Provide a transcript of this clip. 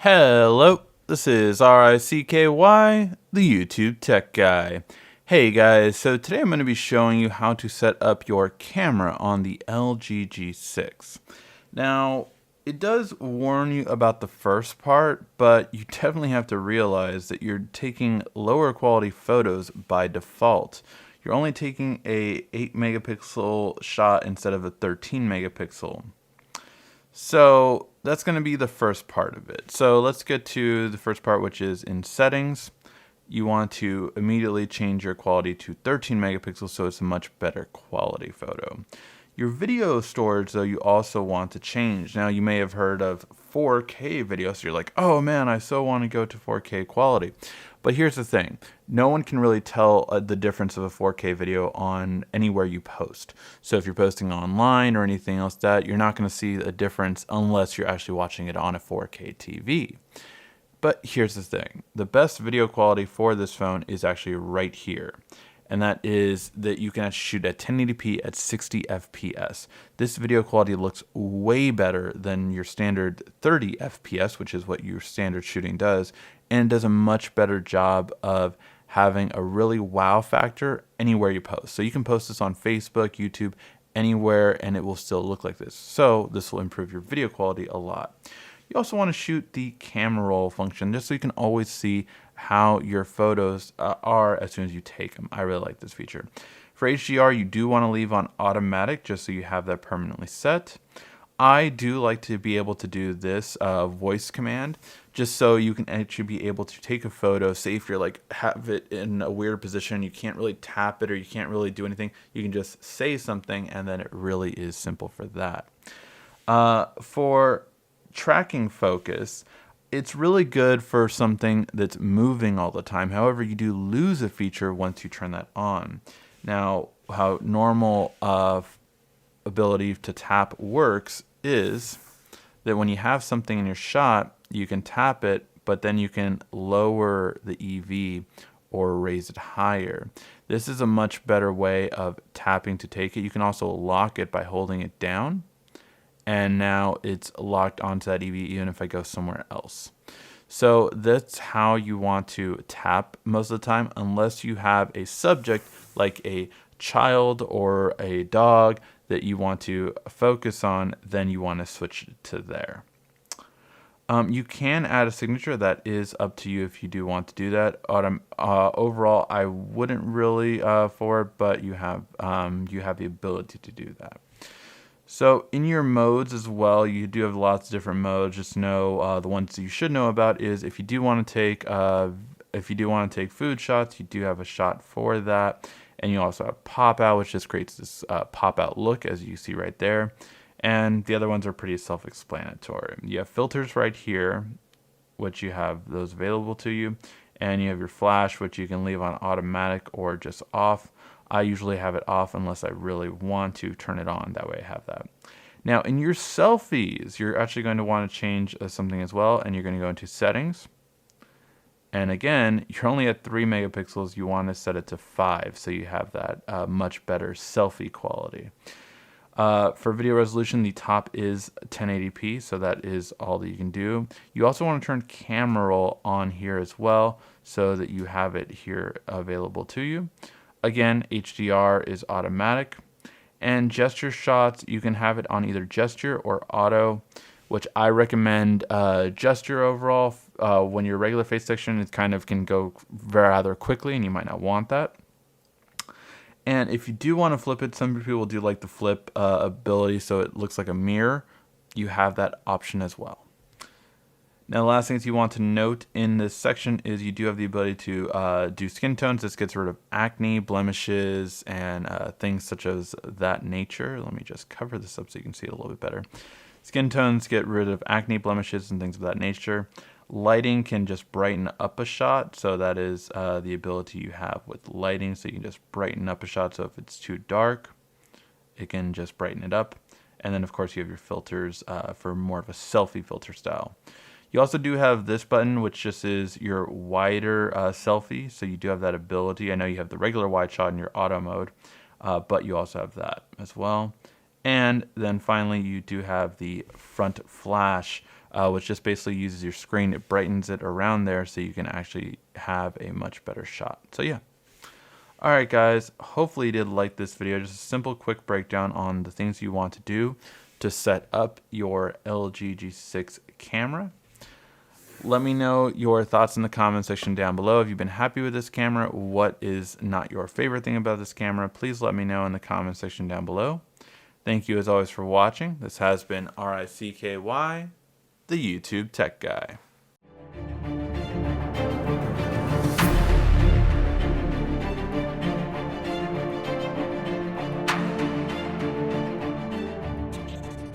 Hello, this is RICKY, the YouTube Tech Guy. Hey guys, so today I'm going to be showing you how to set up your camera on the LG G6. Now, it does warn you about the first part, but you definitely have to realize that you're taking lower quality photos by default. You're only taking a 8 megapixel shot instead of a 13 megapixel. So that's going to be the first part of it. So let's get to the first part, which is in settings. You want to immediately change your quality to 13 megapixels so it's a much better quality photo. Your video storage, though, you also want to change. Now, you may have heard of 4K video, so you're like, oh man, I so want to go to 4K quality. But here's the thing. No one can really tell the difference of a 4K video on anywhere you post. So if you're posting online or anything else you're not going to see a difference unless you're actually watching it on a 4K TV. But here's the thing. The best video quality for this phone is actually right here. And that is that you can actually shoot at 1080p at 60 FPS. This video quality looks way better than your standard 30 FPS, which is what your standard shooting does, and it does a much better job of having a really wow factor anywhere you post. So you can post this on Facebook, YouTube, anywhere, and it will still look like this. So this will improve your video quality a lot. You also want to shoot the camera roll function just so you can always see how your photos are as soon as you take them. I really like this feature. For HDR, you do want to leave on automatic just so you have that permanently set. I do like to be able to do this voice command just so you can actually be able to take a photo. Say if you're like have it in a weird position, you can't really tap it or you can't really do anything. You can just say something and then it really is simple for that. For tracking focus, it's really good for something that's moving all the time. However, you do lose a feature once you turn that on. Now, how normal ability to tap works is that when you have something in your shot, you can tap it, but then you can lower the EV or raise it higher. This is a much better way of tapping to take it. You can also lock it by holding it down. And now it's locked onto that EV even if I go somewhere else. So that's how you want to tap most of the time, unless you have a subject like a child or a dog that you want to focus on, then you want to switch to there. You can add a signature. That is up to you if you do want to do that. Overall, I wouldn't really for it, but you have the ability to do that. So in your modes as well, you do have lots of different modes. Just know the ones that you should know about is if you do want to take food shots, you do have a shot for that, and you also have pop out, which just creates this pop out look as you see right there. And the other ones are pretty self-explanatory. You have filters right here, which you have those available to you, and you have your flash, which you can leave on automatic or just off. I usually have it off unless I really want to turn it on. That way I have that. Now in your selfies, you're actually going to want to change something as well, and you're going to go into settings. And again, you're only at 3 megapixels. You want to set it to 5 so you have that much better selfie quality. For video resolution, the top is 1080p, so that is all that you can do. You also want to turn camera roll on here as well so that you have it here available to you. Again, HDR is automatic. And gesture shots, you can have it on either gesture or auto, which I recommend gesture overall. When your regular face section, it kind of can go rather quickly and you might not want that. And if you do want to flip it, some people do like the flip ability so it looks like a mirror. You have that option as well. Now, the last things you want to note in this section is you do have the ability to do skin tones. This gets rid of acne, blemishes, and things such as that nature. Let me just cover this up so you can see it a little bit better. Skin tones get rid of acne, blemishes, and things of that nature. Lighting can just brighten up a shot, so that is the ability you have with lighting. So you can just brighten up a shot, so if it's too dark, it can just brighten it up. And then, of course, you have your filters for more of a selfie filter style. You also do have this button, which just is your wider selfie. So you do have that ability. I know you have the regular wide shot in your auto mode, but you also have that as well. And then finally, you do have the front flash, which just basically uses your screen. It brightens it around there so you can actually have a much better shot. So yeah. Alright guys, hopefully you did like this video. Just a simple quick breakdown on the things you want to do to set up your LG G6 camera. Let me know your thoughts in the comment section down below. If you've been happy with this camera, what is not your favorite thing about this camera? Please let me know in the comment section down below. Thank you as always for watching. This has been RICKY, the YouTube Tech Guy.